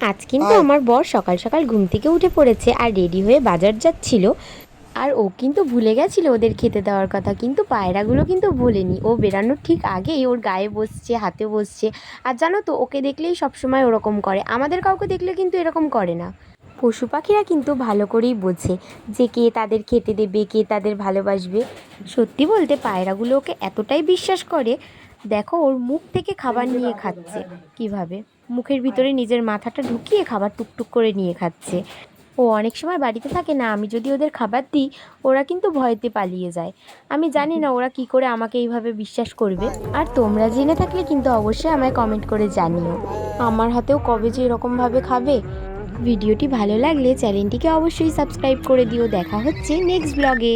আজ কিন্তু আমার বর সকাল সকাল ঘুম থেকে উঠে পড়েছে আর রেডি হয়ে বাজার যাচ্ছিল। আর ও কিন্তু ভুলে গেছিলো ওদের খেতে দেওয়ার কথা, কিন্তু পায়রাগুলো কিন্তু ভোলেনি। ও বেরানোর ঠিক আগেই ওর গায়ে বসছে, হাতে বসছে। আর জানো তো, ওকে দেখলেই সবসময় ওরকম করে, আমাদের কাউকে দেখলে কিন্তু এরকম করে না। পশু পাখিরা কিন্তু ভালো করেই বোঝে যে কে তাদের খেতে দেবে, কে তাদের ভালোবাসবে। সত্যি বলতে পায়রাগুলো ওকে এতটাই বিশ্বাস করে। দেখো, ওর মুখ থেকে খাবার নিয়ে খাচ্ছে কিভাবে, মুখের ভিতরে নিজের মাথাটা ঢুকিয়ে খাবার টুকটুক করে নিয়ে খাচ্ছে। ও অনেক সময় বাড়িতে থাকে না, আমি যদি ওদের খাবার দিই ওরা কিন্তু ভয়তে পালিয়ে যায়। আমি জানি না ওরা কি করে আমাকে এইভাবে বিশ্বাস করবে। আর তোমরা জেনে থাকলে কিন্তু অবশ্যই আমায় কমেন্ট করে জানিও, আমার হাতেও কবে যে এরকমভাবে খাবে। ভিডিওটি ভালো লাগলে চ্যানেলটিকে অবশ্যই সাবস্ক্রাইব করে দিও। দেখা হচ্ছে নেক্সট ব্লগে।